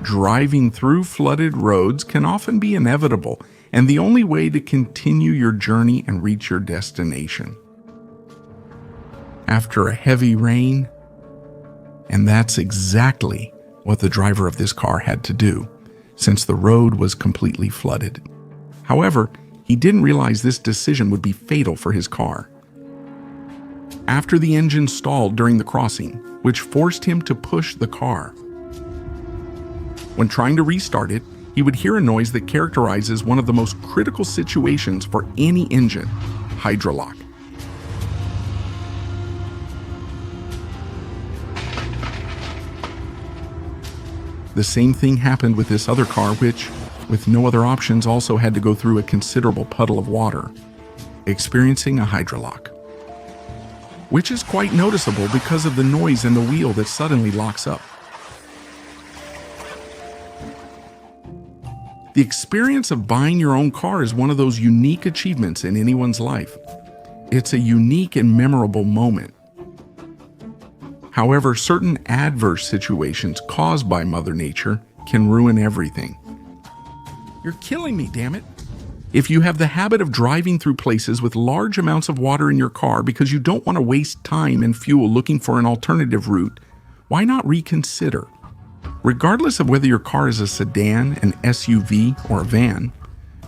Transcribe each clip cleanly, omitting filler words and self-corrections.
Driving through flooded roads can often be inevitable and the only way to continue your journey and reach your destination. After a heavy rain, and that's exactly what the driver of this car had to do, since the road was completely flooded. However, he didn't realize this decision would be fatal for his car. After the engine stalled during the crossing, which forced him to push the car. When trying to restart it, he would hear a noise that characterizes one of the most critical situations for any engine: hydrolock. The same thing happened with this other car, which, with no other options, also had to go through a considerable puddle of water, experiencing a hydrolock, which is quite noticeable because of the noise in the wheel that suddenly locks up. The experience of buying your own car is one of those unique achievements in anyone's life. It's a unique and memorable moment. However, certain adverse situations caused by Mother Nature can ruin everything. You're killing me, damn it! If you have the habit of driving through places with large amounts of water in your car because you don't want to waste time and fuel looking for an alternative route, why not reconsider? Regardless of whether your car is a sedan, an SUV, or a van,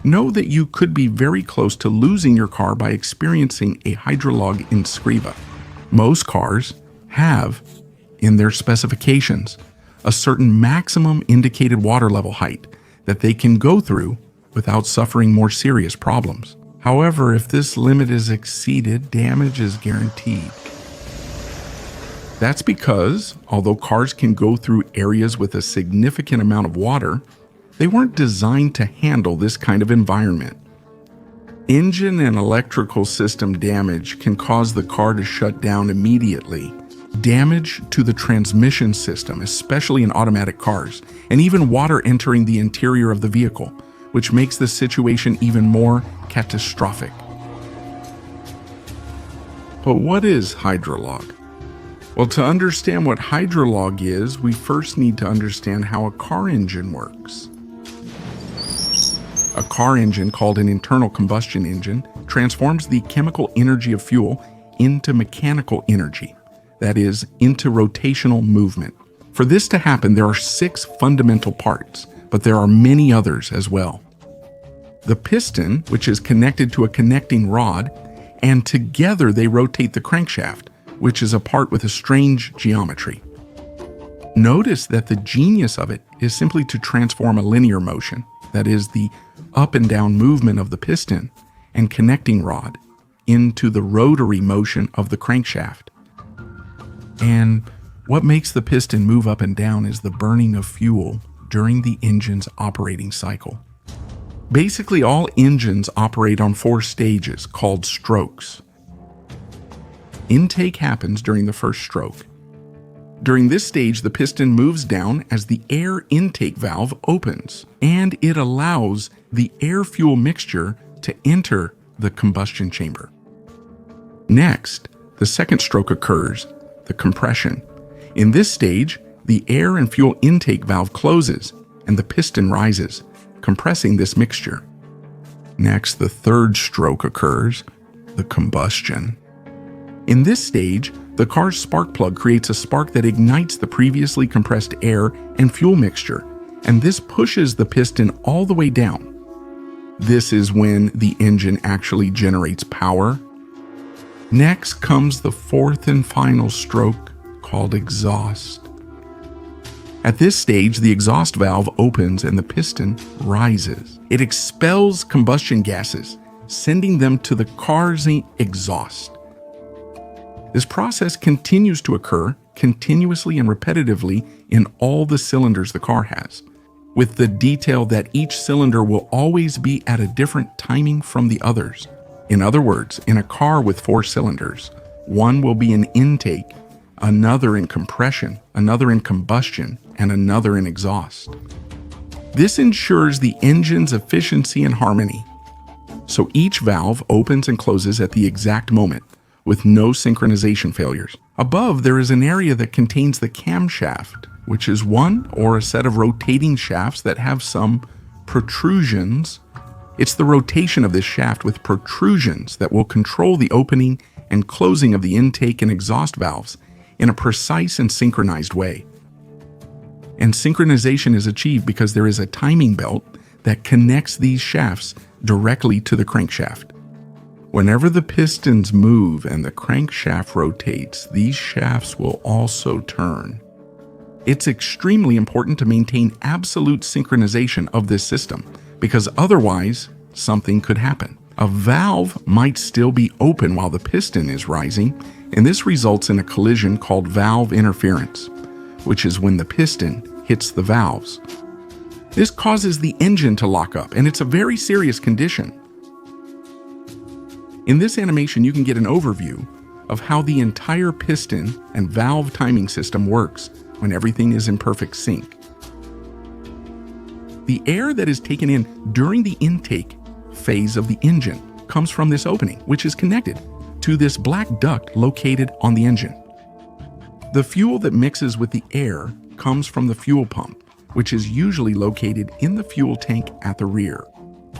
know that you could be very close to losing your car by experiencing a hydrolock in Scriva. Most cars have, in their specifications, a certain maximum indicated water level height that they can go through without suffering more serious problems. However, if this limit is exceeded, damage is guaranteed. That's because, although cars can go through areas with a significant amount of water, they weren't designed to handle this kind of environment. Engine and electrical system damage can cause the car to shut down immediately. Damage to the transmission system, especially in automatic cars, and even water entering the interior of the vehicle, which makes the situation even more catastrophic. But what is hydrolock? Well, to understand what hydrolock is, we first need to understand how a car engine works. A car engine, called an internal combustion engine, transforms the chemical energy of fuel into mechanical energy. That is, into rotational movement. For this to happen, there are 6 fundamental parts, but there are many others as well. The piston, which is connected to a connecting rod, and together they rotate the crankshaft, which is a part with a strange geometry. Notice that the genius of it is simply to transform a linear motion, that is, the up and down movement of the piston and connecting rod, into the rotary motion of the crankshaft. And what makes the piston move up and down is the burning of fuel during the engine's operating cycle. Basically, all engines operate on 4 stages called strokes. Intake happens during the first stroke. During this stage, the piston moves down as the air intake valve opens, and it allows the air-fuel mixture to enter the combustion chamber. Next, the second stroke occurs, the compression. In this stage, the air and fuel intake valve closes and the piston rises, compressing this mixture. Next, the third stroke occurs, the combustion. In this stage, the car's spark plug creates a spark that ignites the previously compressed air and fuel mixture, and this pushes the piston all the way down. This is when the engine actually generates power. Next comes the 4th and final stroke, called exhaust. At this stage, the exhaust valve opens and the piston rises. It expels combustion gases, sending them to the car's exhaust. This process continues to occur continuously and repetitively in all the cylinders the car has, with the detail that each cylinder will always be at a different timing from the others. In other words, in a car with 4 cylinders, one will be in intake, another in compression, another in combustion, and another in exhaust. This ensures the engine's efficiency and harmony. So each valve opens and closes at the exact moment, with no synchronization failures. Above, there is an area that contains the camshaft, which is one or a set of rotating shafts that have some protrusions. It's the rotation of this shaft with protrusions that will control the opening and closing of the intake and exhaust valves in a precise and synchronized way. And synchronization is achieved because there is a timing belt that connects these shafts directly to the crankshaft. Whenever the pistons move and the crankshaft rotates, these shafts will also turn. It's extremely important to maintain absolute synchronization of this system, because otherwise something could happen. A valve might still be open while the piston is rising, and this results in a collision called valve interference, which is when the piston hits the valves. This causes the engine to lock up, and it's a very serious condition. In this animation, you can get an overview of how the entire piston and valve timing system works when everything is in perfect sync. The air that is taken in during the intake phase of the engine comes from this opening, which is connected to this black duct located on the engine. The fuel that mixes with the air comes from the fuel pump, which is usually located in the fuel tank at the rear.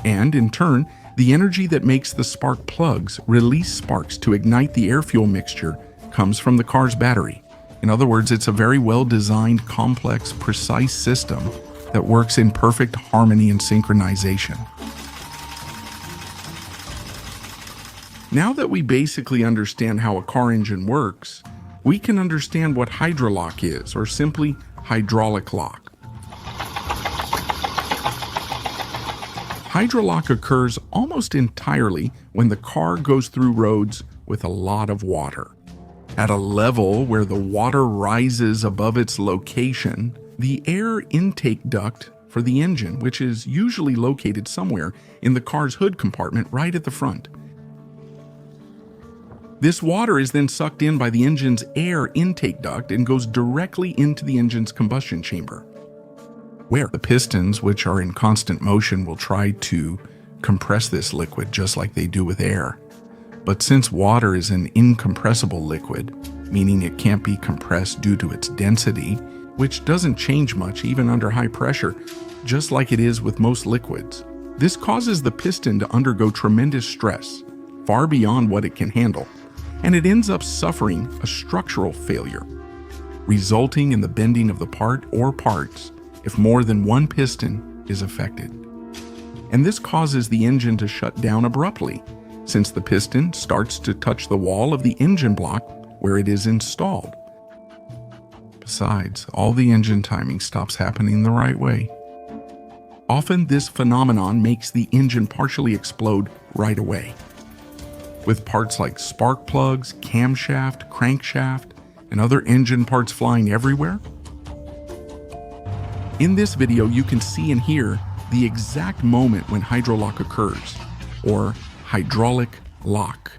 And in turn, the energy that makes the spark plugs release sparks to ignite the air-fuel mixture comes from the car's battery. In other words, it's a very well-designed, complex, precise system that works in perfect harmony and synchronization. Now that we basically understand how a car engine works, we can understand what hydrolock is, or simply hydraulic lock. Hydrolock occurs almost entirely when the car goes through roads with a lot of water. At a level where the water rises above its location, the air intake duct for the engine, which is usually located somewhere in the car's hood compartment right at the front. This water is then sucked in by the engine's air intake duct and goes directly into the engine's combustion chamber, where the pistons, which are in constant motion, will try to compress this liquid just like they do with air. But since water is an incompressible liquid, meaning it can't be compressed due to its density, which doesn't change much even under high pressure, just like it is with most liquids, this causes the piston to undergo tremendous stress, far beyond what it can handle, and it ends up suffering a structural failure, resulting in the bending of the part or parts if more than one piston is affected. And this causes the engine to shut down abruptly, since the piston starts to touch the wall of the engine block where it is installed. Besides, all the engine timing stops happening the right way. Often this phenomenon makes the engine partially explode right away, with parts like spark plugs, camshaft, crankshaft, and other engine parts flying everywhere. In this video, you can see and hear the exact moment when hydrolock occurs, or hydraulic lock.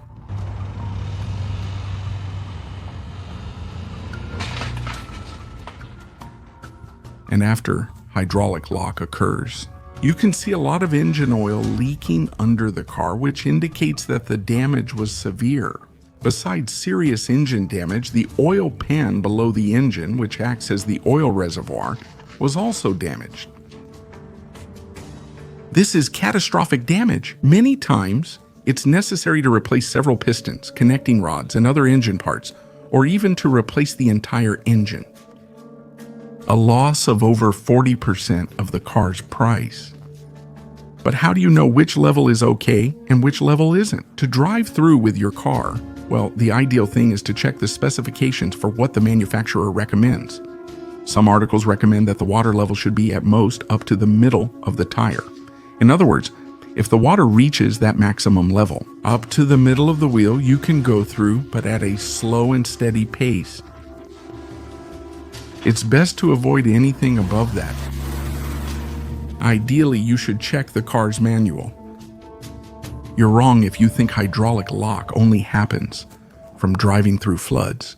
And after hydraulic lock occurs, you can see a lot of engine oil leaking under the car, which indicates that the damage was severe. Besides serious engine damage, the oil pan below the engine, which acts as the oil reservoir, was also damaged. This is catastrophic damage. Many times, it's necessary to replace several pistons, connecting rods, and other engine parts, or even to replace the entire engine. A loss of over 40% of the car's price. But how do you know which level is okay and which level isn't? To drive through with your car, well, the ideal thing is to check the specifications for what the manufacturer recommends. Some articles recommend that the water level should be at most up to the middle of the tire. In other words, if the water reaches that maximum level, up to the middle of the wheel, you can go through, but at a slow and steady pace. It's best to avoid anything above that. Ideally, you should check the car's manual. You're wrong if you think hydraulic lock only happens from driving through floods.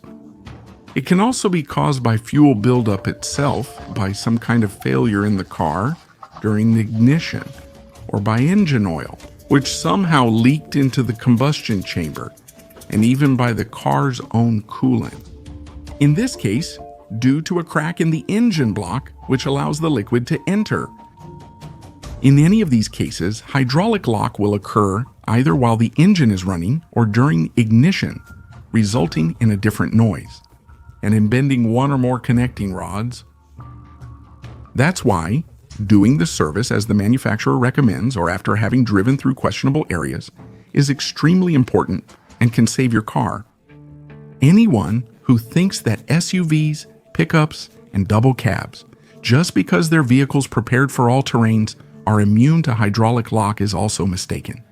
It can also be caused by fuel buildup itself, by some kind of failure in the car during the ignition, or by engine oil, which somehow leaked into the combustion chamber, and even by the car's own coolant. In this case, due to a crack in the engine block, which allows the liquid to enter. In any of these cases, hydraulic lock will occur either while the engine is running or during ignition, resulting in a different noise, and in bending one or more connecting rods. That's why doing the service as the manufacturer recommends or after having driven through questionable areas is extremely important and can save your car. Anyone who thinks that SUVs, pickups, and double cabs, just because their vehicles prepared for all terrains, are immune to hydraulic lock is also mistaken.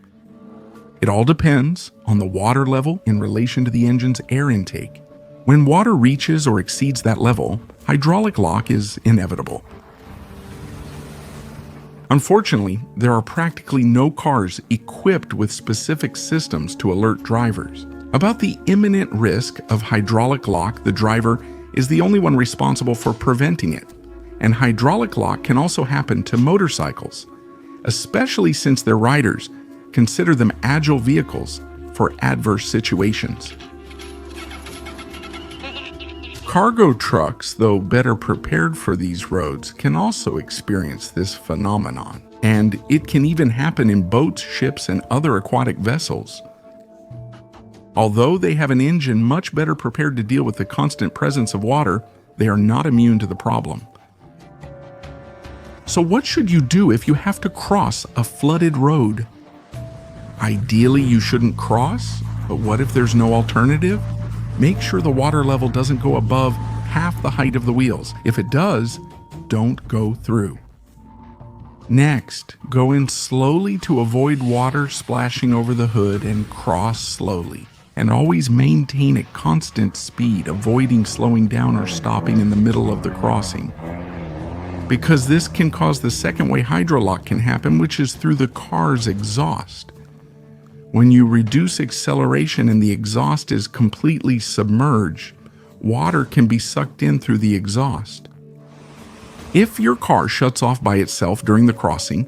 It all depends on the water level in relation to the engine's air intake. When water reaches or exceeds that level, hydraulic lock is inevitable. Unfortunately, there are practically no cars equipped with specific systems to alert drivers. About the imminent risk of hydraulic lock, the driver is the only one responsible for preventing it. And hydraulic lock can also happen to motorcycles, especially since their riders consider them agile vehicles for adverse situations. Cargo trucks, though better prepared for these roads, can also experience this phenomenon, and it can even happen in boats, ships, and other aquatic vessels. Although they have an engine much better prepared to deal with the constant presence of water, they are not immune to the problem. So what should you do if you have to cross a flooded road? Ideally, you shouldn't cross, but what if there's no alternative? Make sure the water level doesn't go above half the height of the wheels. If it does, don't go through. Next, go in slowly to avoid water splashing over the hood and cross slowly. And always maintain a constant speed, avoiding slowing down or stopping in the middle of the crossing. Because this can cause the second way hydrolock can happen, which is through the car's exhaust. When you reduce acceleration and the exhaust is completely submerged, water can be sucked in through the exhaust. If your car shuts off by itself during the crossing,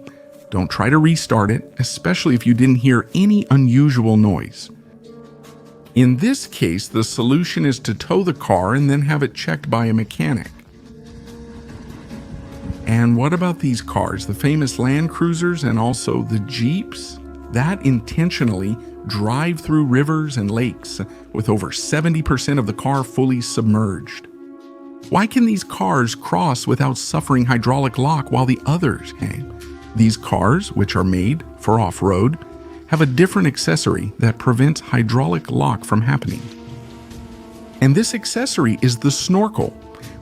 don't try to restart it, especially if you didn't hear any unusual noise. In this case, the solution is to tow the car and then have it checked by a mechanic. And what about these cars, the famous Land Cruisers and also the Jeeps? That intentionally drive through rivers and lakes with over 70% of the car fully submerged. Why can these cars cross without suffering hydraulic lock while the others can? These cars, which are made for off-road, have a different accessory that prevents hydraulic lock from happening. And this accessory is the Snorkel,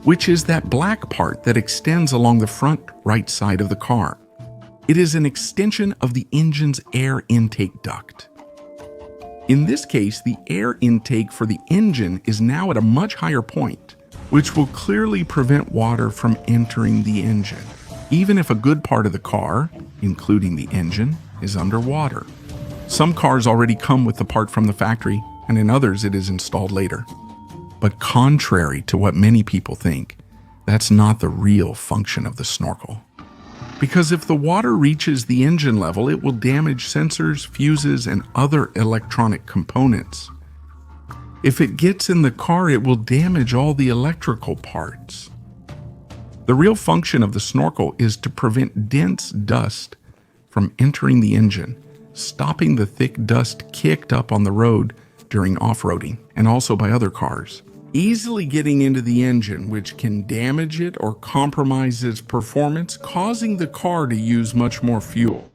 which is that black part that extends along the front right side of the car. It is an extension of the engine's air intake duct. In this case, the air intake for the engine is now at a much higher point, which will clearly prevent water from entering the engine, even if a good part of the car, including the engine, is underwater. Some cars already come with the part from the factory, and in others it is installed later. But contrary to what many people think, that's not the real function of the Snorkel. Because if the water reaches the engine level, it will damage sensors, fuses, and other electronic components. If it gets in the car, it will damage all the electrical parts. The real function of the Snorkel is to prevent dense dust from entering the engine, stopping the thick dust kicked up on the road during off-roading and also by other cars, easily getting into the engine, which can damage it or compromise its performance, causing the car to use much more fuel.